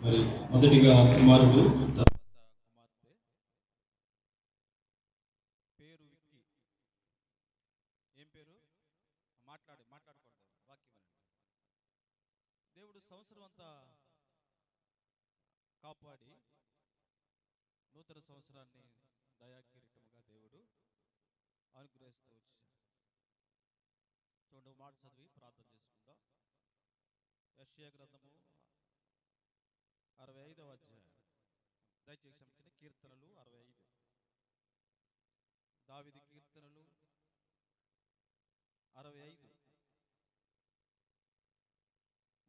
మరి మొదటిగా కుమారుడు, తర్వాత కుమార్తె, పేరు విక్కీ. ఏం పేరు? మాట్లాడకూడదు, వాక్యం వినండి. దేవుడు సంవత్సరం అంతా కాపాడి నూతన సంవత్సరాన్ని దయాకిరీటముగా దేవుడు అనుగ్రహిస్తూ వచ్చాడు. చూడండి, మాట చదివి ప్రార్థన చేసుకుందాం. యెషయా గ్రంథము 65వ అధ్యాయం. దయచేసి క్షమించండి. కీర్తనలు 65. దావీదు కీర్తనలు 65.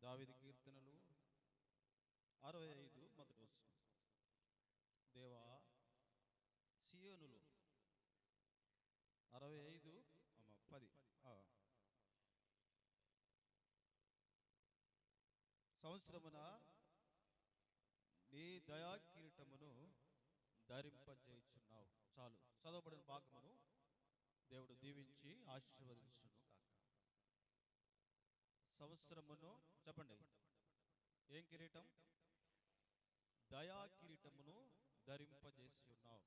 దావీదు కీర్తనలు 65 మొదటి వచనం. దేవా, సియోనులో 65 10. సంవత్సరమున నీ దయా కిరీటమును ధరింపజేయుచున్నావు. చాలు, చదవబడిన భాగమును దేవుడు దీవించి ఆశీర్వదించును కాక. సంవత్సరమును చెప్పండి, ఏం కిరీటం? దయా కిరీటమును ధరింపజేసి ఉన్నావు.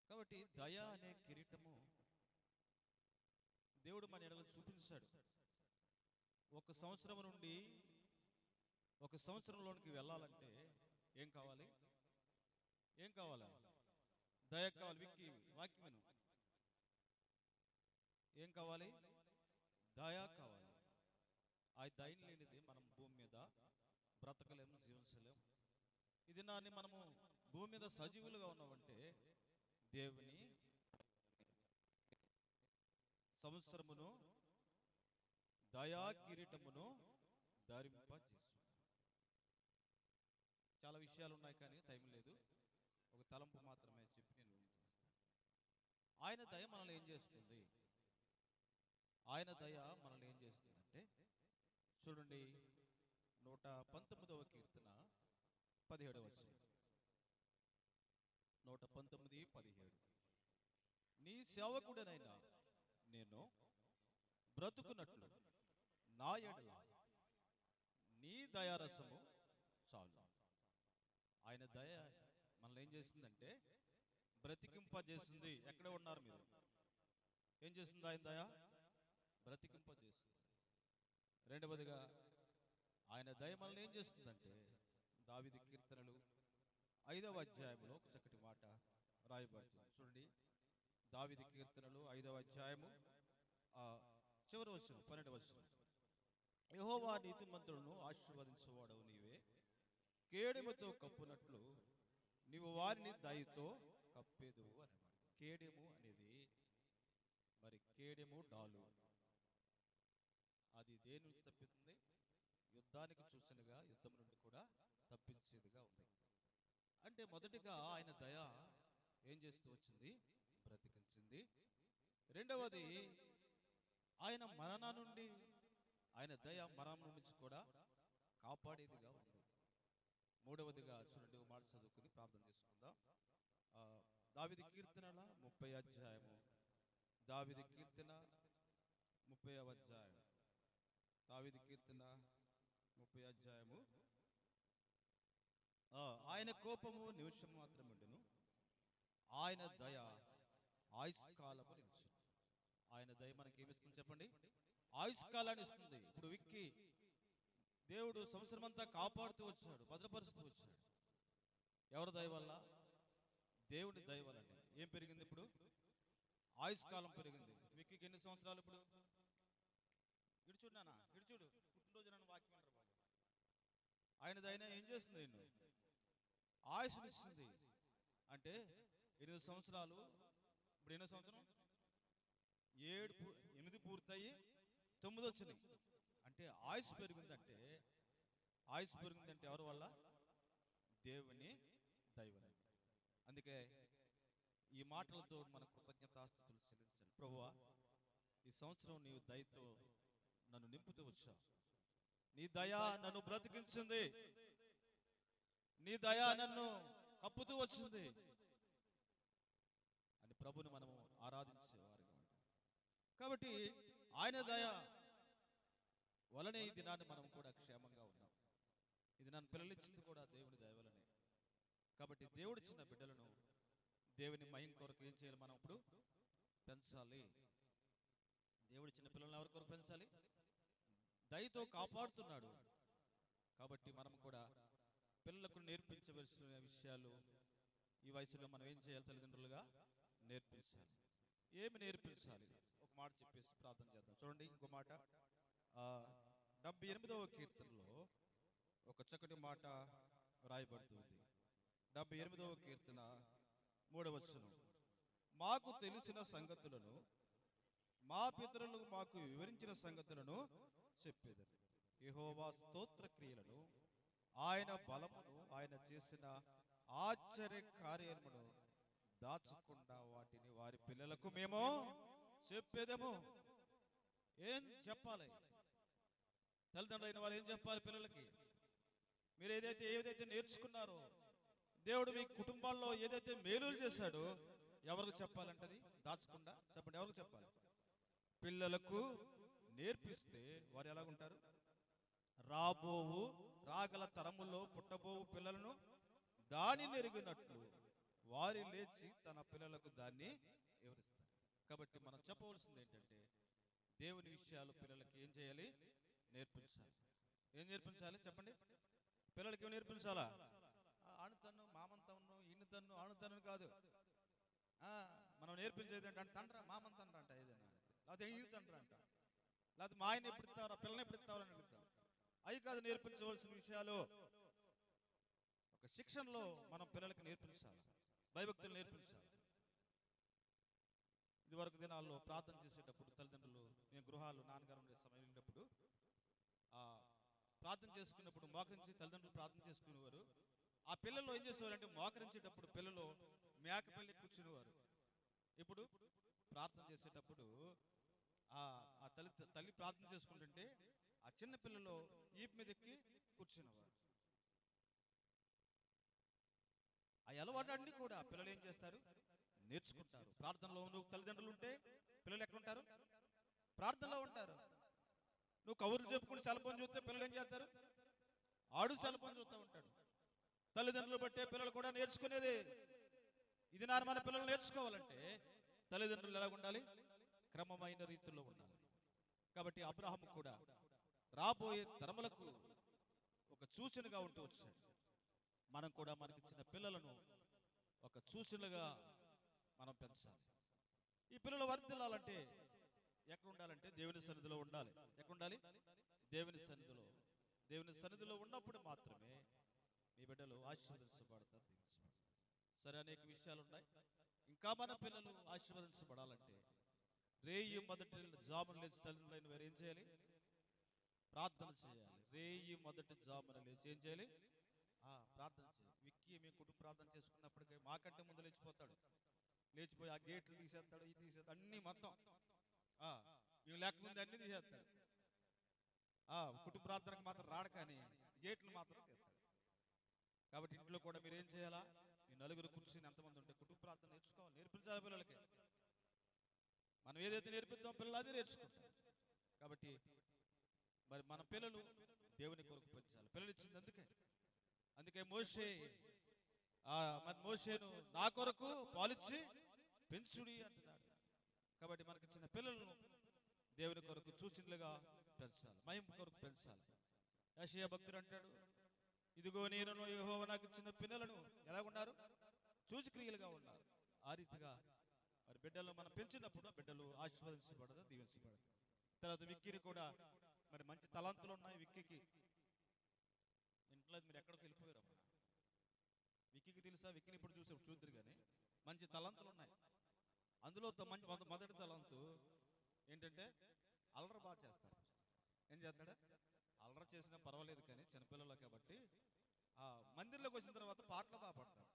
కాబట్టి దయ అనే కిరీటము దేవుడు మన ఎడల చూపించాడు. ఒక సంవత్సరం నుండి ఒక సంవత్సరంలోనికి వెళ్ళాలంటే ఏం కావాలి? ఏం కావాలి? దయ కావాలి. విక్కి వాక్యం విను. ఏం కావాలి? దయ కావాలి. ఆ దయ లేనిది మనం భూమి మీద బ్రతకలేము, జీవించలేము. ఇది నాని మనము భూమి మీద సజీవులుగా ఉన్నామంటే దేవుని సంవత్సరమును దయా కిరీటమును ధరింపజేసి. చాలా విషయాలు ఉన్నాయి కానీ టైం లేదు. ఒక తలంపు మాత్రమే చెప్పి నేను చేస్తాను. ఆయన దయ మనల్ని ఏం చేస్తుంది? ఆయన దయ మనల్ని ఏం చేస్తుందంటే, చూడండి, 119వ కీర్తన 17వ వచనం. 119:17. నీ సేవకుడనైనా నేను బ్రతుకున్నట్లు నా ఎడల నీ దయారసము చాలు. ఆయన దయ మనల్ని ఏం చేసిందంటే బ్రతికింపజేసింది. ఎక్కడే ఉన్నారు మీరు? ఏం చేసింది ఆయన దయ? బ్రతికింపజేసింది. రెండవదిగా ఆయన దయ మనల్ని ఏం చేస్తుందంటే, దావీదు కీర్తనలు 5వ అధ్యాయంలో ఒక చక్కటి మాట రాయబడుతుంది. చూడండి, దావీదు కీర్తనలు 5వ అధ్యాయము చివరి వచనం, 12వ వచనం. యెహోవా నీతిమంతులను ఆశీర్వదించువాడవు నీవే, కేడెముతో కప్పునట్లు నీవు వారిని దయతో కప్పేదువు అన్నమాట. కేడెము అనేది మరి కేడెము డాలు. అది దేని నుంచి తప్పిస్తుంది? యుద్ధానికి సూచనగా, యుద్ధం నుండి కూడా తప్పించేదిగా ఉంది. అంటే మొదటిగా ఆయన దయ ఏం చేస్తూ వచ్చింది? బ్రతికించింది. రెండవది, ఆయన మరణ నుండి, ఆయన దయ మరణం నుంచి కూడా కాపాడేదిగా ఉంది. మూడవదిగా చూడండి, మాట చదువుకుని ప్రార్థన చేసుకుందాం. దావీదు కీర్తనల 30వ అధ్యాయము. దావీదు కీర్తన 30వ అధ్యాయం. దావీదు కీర్తన 30వ అధ్యాయము. ఆయన కోపము నిమిషం మాత్రముండును, ఆయన దయ ఆయుష్కాలము నిలిచును. ఆయన దయ మనకి ఏమిస్తుంది చెప్పండి? ఆయుష్కాలాన్ని ఇస్తుంది. ఇప్పుడు విక్కి దేవుడు సంవత్సరం అంతా కాపాడుతూ వచ్చాడు, భద్రపరుస్తూ వచ్చాడు. ఎవరి దయ వల్ల? దేవుడి దయ వల్ల. ఏం పెరిగింది ఇప్పుడు? ఆయుష్కాలం పెరిగింది. విక్కీకి ఎన్ని సంవత్సరాలు ఇప్పుడు? ఇడుచుడు, పుట్టినరోజు నన్ను వాక్యం అంటారు బాబు. ఆయన దయన ఏం చేస్తుంది? నేను ఆయుష్నిస్తుంది. అంటే 8 సంవత్సరాలు. ఇప్పుడు ఎన్నో సంవత్సరం? 8 పూర్తయి 9 వచ్చినాయి. అంటే ఆయుష్ పెరిగిందంటే, ఎవరి వల్ల? దేవుని దైవం. అందుకే ఈ మాటలతో మన కృతజ్ఞతాస్తుతులు చెల్లించాలి. ప్రభువా, ఈ సంవత్సరం నీవు దయతో నన్ను నింపుతూ వచ్చావు. నీ దయ నన్ను బ్రతికించింది. నీ దయ నన్ను కప్పుతూ వచ్చింది అని ప్రభుని మనము ఆరాధించేవారుగా ఉంటాం. కాబట్టి ఆయన దయ వలనే ఈ దినాన్ని మనం కూడా క్షేమంగా ఉన్నాం. దినాన్ని పిల్లలిచ్చింది కూడా దేవుని దయవలనే. కాబట్టి దేవుడిచ్చిన బిడ్డలను దేవుని మహిమ కొరకు ఏం చేయాలి? మనం ఇప్పుడు పెంచాలి. దేవుడిచ్చిన పిల్లలను ఎవరి కొరకు పెంచాలి? దయతో కాపాడుతున్నాడు. కాబట్టి మనం కూడా పిల్లలకు నేర్పించవలసిన విషయాలు ఈ వయసులో మనం ఏం చేయాలి? తల్లిదండ్రులుగా నేర్పించాలి. ఏమి నేర్పించాలి? ఒక మాట చెప్పేసి ప్రార్థన చేద్దాం. చూడండి, ఇంకో మాట 78వ కీర్తనలో ఒక చక్కటి మాట వ్రాయబడుతుంది. 78వ కీర్తన 3వ వచనం. మాకు తెలిసిన సంగతులను మా పితరులు మాకు వివరించిన సంగతులను చెప్పేదారు. యెహోవా స్తోత్ర క్రియలను, ఆయన బలమును, ఆయన చేసిన ఆశ్చర్య కార్యములను దాచకుండా వాటిని వారి పిల్లలకు మేము చెప్పేదేమో. ఏం చెప్పాలి? తల్లిదండ్రులైన వారు ఏం చెప్పాలి పిల్లలకి? మీరు ఏదైతే నేర్చుకున్నారో, దేవుడు మీ కుటుంబాల్లో ఏదైతే మేలులు చేశాడో ఎవరికి చెప్పాలంటది? దాచకుండా చెప్పండి. ఎవరికి చెప్పాలి? పిల్లలకు నేర్పిస్తే వారు ఎలాగుంటారు? రాగల తరములో పుట్టబోవు పిల్లలను దాని నెరిగినట్లు వారి లేచి తన పిల్లలకు దాన్ని వివరిస్తారు. కాబట్టి మనం చెప్పవలసింది ఏంటంటే, దేవుని విషయాలు పిల్లలకి ఏం చేయాలి? నేర్పించాలి. ఏం నేర్పించాలి చెప్పండి? పిల్లలకి ఏం నేర్పించాలా? ఆణుతన్ను, మామంతన్ను, ఈయనతన్ను, ఆణుతన్ను కాదు. మనం నేర్పించేది ఏంటంటే తండ్ర మామన్ తండ్ర అంట, ఏదైనా లేకపోతే ఈయన తండ్ర అంట, లేకపోతే మా ఆయన ఎప్పుడు ఇస్తారా, పిల్లని ఎప్పుడు ఇస్తారని అడుగుతాం. అవి కాదు నేర్పించవలసిన విషయాలు. ఒక శిక్షణలో మనం పిల్లలకి నేర్పించాలి, భయభక్తులు నేర్పించాలి. ఇదివరకు దినాల్లో ప్రార్థన చేసేటప్పుడు తల్లిదండ్రులు, నేను గృహాలు నాన్నగారు ఉండే సమయం వెళ్ళినప్పుడు ప్రార్థన చేసుకున్నప్పుడు మోకరించి తల్లిదండ్రులు ప్రార్థన చేసుకునేవారు. ఆ పిల్లలు ఏం చేసేవారంటే మోకరించేటప్పుడు పిల్లలు మేకపల్లి కూర్చునేవారు. ఇప్పుడు ప్రార్థన చేసేటప్పుడు ఆ తల్లి ప్రార్థన చేసుకుంటుంటే ఆ చిన్న పిల్లలు ఈపు మీద ఎక్కి కూర్చునేవారు. ఆ అలవాటు కూడా పిల్లలు ఏం చేస్తారు? నేర్చుకుంటారు. ప్రార్థనలో నువ్వు తల్లిదండ్రులు ఉంటే పిల్లలు ఎక్కడుంటారు? ప్రార్థనలో ఉంటారు. నువ్వు కబుర్లు చెప్పుకుని సెల్ఫోన్ చూస్తే పిల్లలు ఏం చేస్తారు? ఆడు సెల్ఫోన్ చూస్తూ ఉంటాడు. తల్లిదండ్రులు బట్టే పిల్లలు కూడా నేర్చుకునేది. ఇది మన పిల్లలు నేర్చుకోవాలంటే తల్లిదండ్రులు ఎలా ఉండాలి? క్రమమైన రీతిలో ఉండాలి. కాబట్టి అబ్రహాము కూడా రాబోయే తరములకు ఒక సూచనగా ఉంటూ వచ్చాడు. మనం కూడా మనకిచ్చిన పిల్లలను ఒక సూచనగా మనం పెంచాలి. ఈ పిల్లలు వర్ధిల్లాలంటే ఎక్కడ ఉండాలంటే దేవుని సన్నిధిలో ఉండాలి. ఎక్కడ ఉండాలి? దేవుని సన్నిధిలో. దేవుని సన్నిధిలో ఉన్నప్పుడు మాత్రమే మీ బిడ్డలు ఆశీర్వదించబడతారు, దీవించబడతారు. సరే, అనేక విషయాలు ఉన్నాయి. ఇంకా మన పిల్లలు ఆశీర్వదించబడాలంటే రేయి మొదటి జామున లేచి తల్లిదండ్రులైన వారు ఏం చేయాలి? ప్రార్థన చేయాలి. రేయి మొదటి జామున లేచి ఏం చేయాలి? ప్రార్థన చేయాలి. విక్కీ మేము కుటుంబ ప్రార్థన చేసుకున్నప్పటికీ మాకంటే ముందు లేచిపోతాడు. లేచిపోయి ఆ గేట్లు తీసేస్తాడు, ఇది తీసేస్తాడు, అన్ని మొత్తం మేము లేకముందు అన్ని తీసేస్తాడు. కుటుంబ ప్రార్థనకు మాత్రం రాడు, కానీ గేట్లు మాత్రం తీస్తాడు. కాబట్టి ఇంట్లో కూడా మీరు ఏం చేయాలా? మీ నలుగురు కూర్చుని ఎంతమంది ఉంటే కుటుంబ ప్రార్థన నేర్చుకోవాలి, నేర్పించాలి పిల్లలకి. మనం ఏదైతే నేర్పిద్దాం పిల్లలు అదే నేర్చుకుంటాం. కాబట్టి మరి మన పిల్లలు దేవుని కొరకు పెంచాలి. పిల్లలు ఇచ్చింది అందుకే మోషేను నా కొరకు పాలిచ్చి పెంచుడి అంటున్నాడు. కాబట్టి మనకి ఇచ్చిన పిల్లలను దేవుని కొరకు సూచనలుగా పెంచాలి, మహిమ కొరకు పెంచాలి. యెషయా భక్తుడు అంటాడు, ఇదిగో నేను యెహోవా నాకు ఇచ్చిన పిల్లలను ఎలాగున్నారు? సూచక్రియలుగా ఉన్నారు. ఆ రీతిగా మరి బిడ్డలు మనం పెంచినప్పుడు బిడ్డలు ఆశీర్వదించబడదు, దీవించబడదు. తర్వాత విక్కీని కూడా మరి మంచి తలాంతులు ఉన్నాయి విక్కీకి. ఇంట్లో మీరు ఎక్కడికి వెళ్ళిపోయారమ్మా? విక్కీకి తెలుసా? విక్కీని ఇప్పుడు చూద్దరు కానీ మంచి తలాంతులు ఉన్నాయి. అందులో మొదటి తలాంతు ఏంటంటే అల్లరి బాగా చేస్తాడు. ఏం చేస్తాడు? అల్లరి చేసినా పర్వాలేదు, కానీ చిన్నపిల్లలు కాబట్టి మందిర్లోకి వచ్చిన తర్వాత పాటలు బాగా పాడతాడు.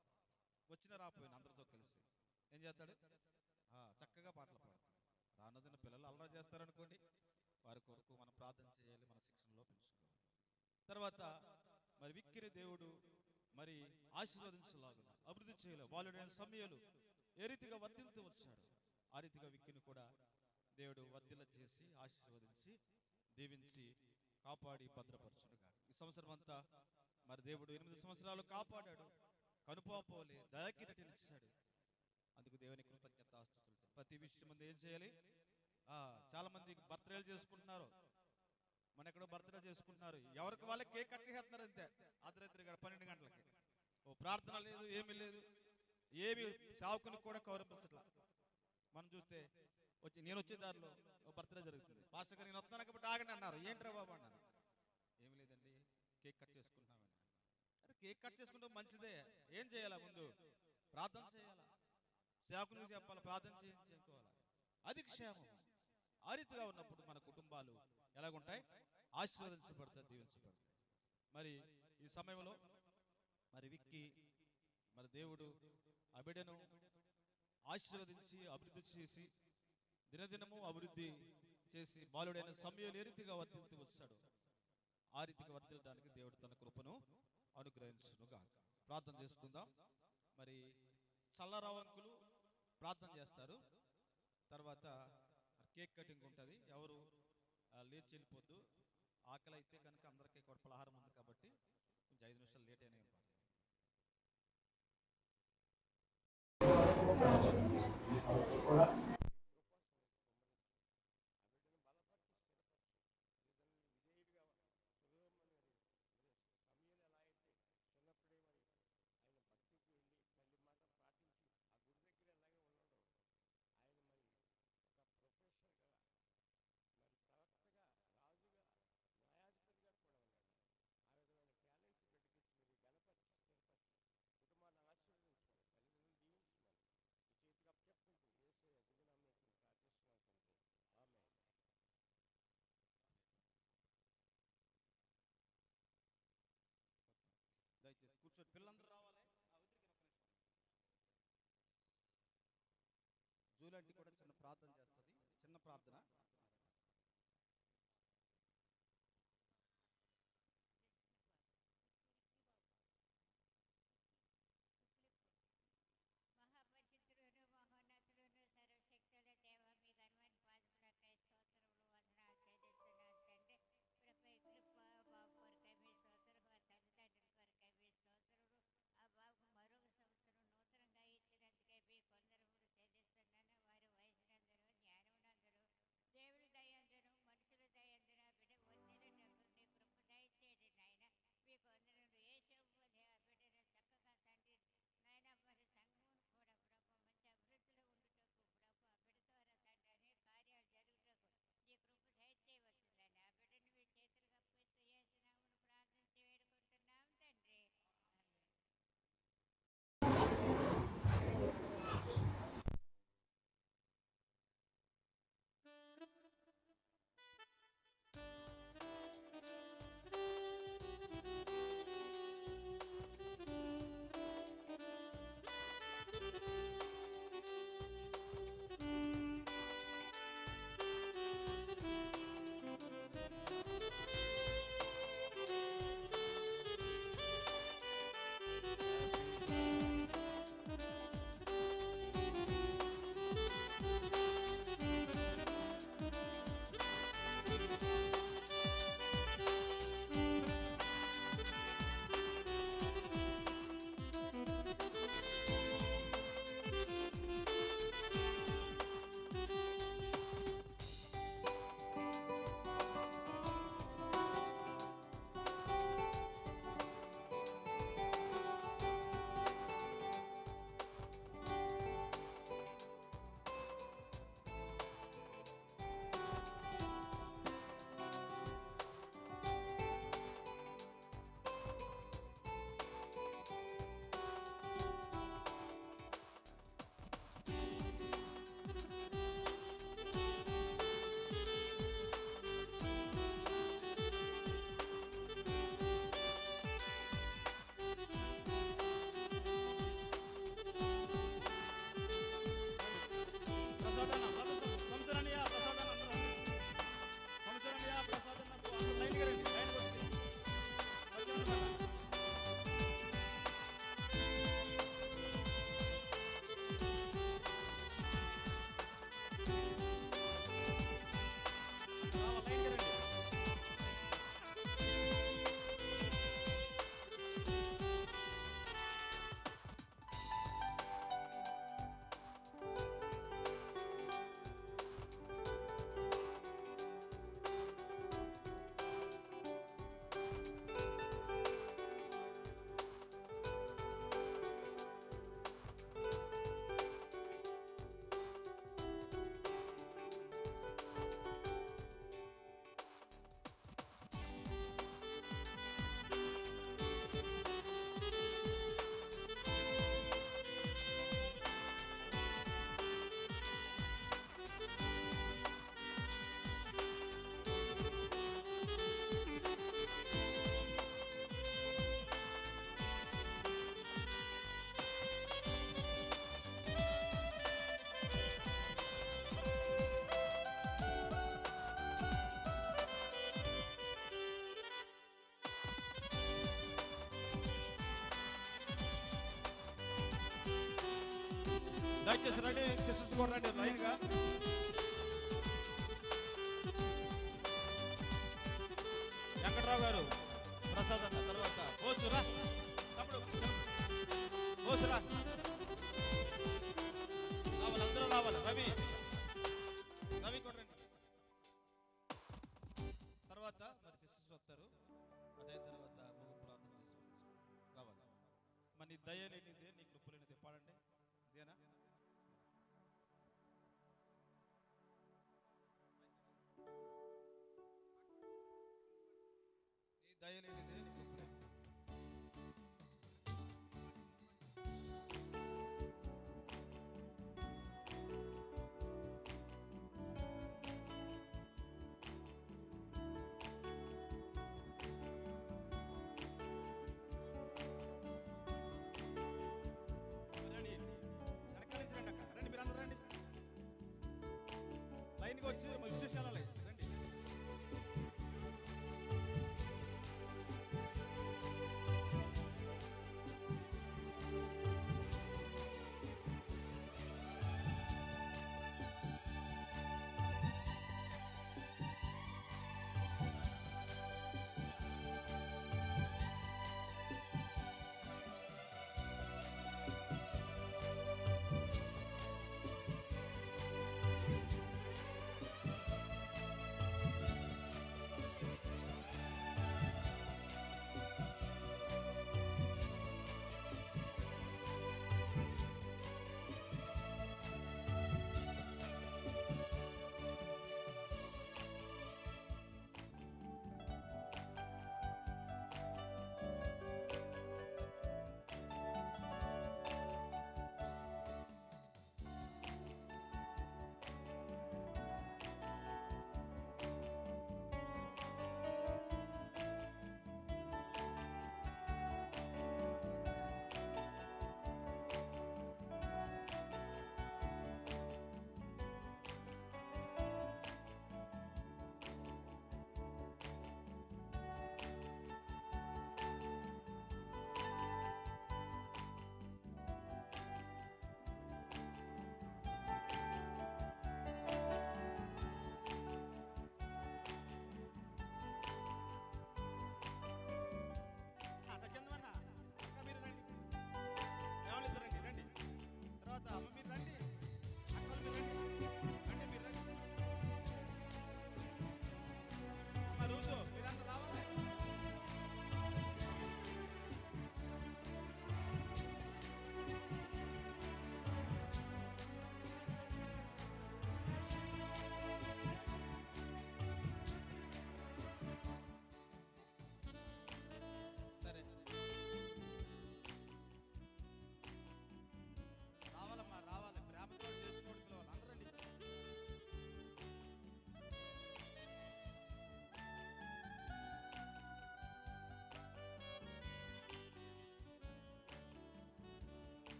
వచ్చిన రాపోయిన అందరితో కలిసి ఏం చేస్తాడు? చక్కగా పాటలు పాడతాడు. రానుదిన పిల్లలు అల్లరి చేస్తారనుకోండి, వారి కొరకు మనం ప్రార్థన చేయాలి, మన శిక్షణలో పెంచుకోవాలి. తర్వాత మరి విక్కిని దేవుడు మరి ఆశీర్వదించలాగున అభివృద్ధి చేయలేదు. వాళ్ళు సమయాలు ఏ రీతిగా వర్ధిల్తూ వచ్చాడు, ఆ రీతిగా విక్కిని కూడా దేవుడు వర్ధిల్ల చేసి ఆశీర్వదించి దీవించి కాపాడి భద్రపరచునుగా. ఈ సంవత్సరం అంతా మరి దేవుడు 8 సంవత్సరాలు కాపాడాడు, కనుపాపోలే దయాకిరీటం ఇచ్చాడు. అందుకు దేవుని కృతజ్ఞతాస్తుతులు. ప్రతి విషయం ముందు ఏం చేయాలి? చాలా మంది బర్త్డేలు చేసుకుంటున్నారు, మన ఎక్కడో బర్త్డే చేసుకుంటున్నారు, ఎవరికి వాళ్ళకి కేక్ కట్టేస్తున్నారు అంతే. అర్ధరాత్రి 12 గంటలకి ఓ ప్రార్థన లేదు, ఏమీ లేదు, ఏమి సావుకుని కూడా కౌరపించట్లా. మనం చూస్తే నేను వచ్చే దారిలో ఓ బర్త్డే జరుగుతుంది, పాస్టర్ గారు నేను వస్తాను కాబట్టి ఆగండి అన్నారు. ఏంట్రా బాబు అన్నారు. ఏమి లేదండి, కేక్ కట్ చేసుకుంటున్నామని. అరే కేక్ కట్ చేసుకుంటే మంచిదే, ఏం చేయాలా? ముందు ప్రార్థన చేయాలా, సేవకునికి చెప్పాలి, ప్రార్థన చేసుకోవాలా. అది క్షేమం. ఆ రీతిగా ఉన్నప్పుడు మన కుటుంబాలు ఎలాగుంటాయి? ఆశీర్వదించబడతాయి, దీవించబడతాయి. మరి ఈ సమయంలో మరి విక్కి మరి దేవుడు ఆ బిడ్డను ఆశీర్వదించి అభివృద్ధి చేసి దినదినము అభివృద్ధి చేసి బాలుడైన సమయంలో ఏ రీతిగా వర్తిల్తూ వచ్చాడు, ఆ రీతిగా వర్తిల్లడానికి దేవుడు తన కృపను అనుగ్రహించునుగా. ప్రార్థన చేసుకుందాం. మరి చల్లరావంకులు ప్రార్థన చేస్తారు, తర్వాత కేక్ కటింగ్ ఉంటుంది. ఎవరు లేచి వెళ్ళిపోద్దు. ఆకలి అయితే కనుక అందరికీ కూడా పలహారం ఉంది కాబట్టి కొంచెం 5 నిమిషాలు లేట్ అయినా దయచేసి కూర్చొని పిల్లలందరూ రావాలి. జూలంటి కూడా చిన్న ప్రార్థన చేస్తుంది, చిన్న ప్రార్థన. మహాపరిశుద్ధుడును మహోన్నతుడును సర్వశక్తుల దేవ, మీ ఘనమైన పాదములకై స్తోత్రములు వందనాలు చెల్లిస్తున్నాను తండ్రి. ప్రపేకులు బాబు కొరకై మీ స్తోత్రము, ఆ తల్లిదండ్రుల కొరకై మీ స్తోత్రములు. ఆ బాబుకు మరొక సంవత్సరం నూతనంగా ఇచ్చినందుకై మీ కొందరములు చెల్లిస్తున్నాను. వారి వయసునందరూ జ్ఞానమునందరూ దయచేసి రండి, సిస్టర్స్ కూడా రండి లైన్గా. వెంకట్రావు గారు, ప్రసాద్ అన్న, తర్వాత ఓసురా తమ్ముడు, ఓసురా రావాలి, అందరూ రావాలి. రవి రవి కూడా రండి. తర్వాత మరి సిస్టర్స్ వస్తారు. అదే తర్వాత ప్రార్థన చేసుకోవచ్చు. రావాలి. మన నీ దయ లేనిదే నీ కృప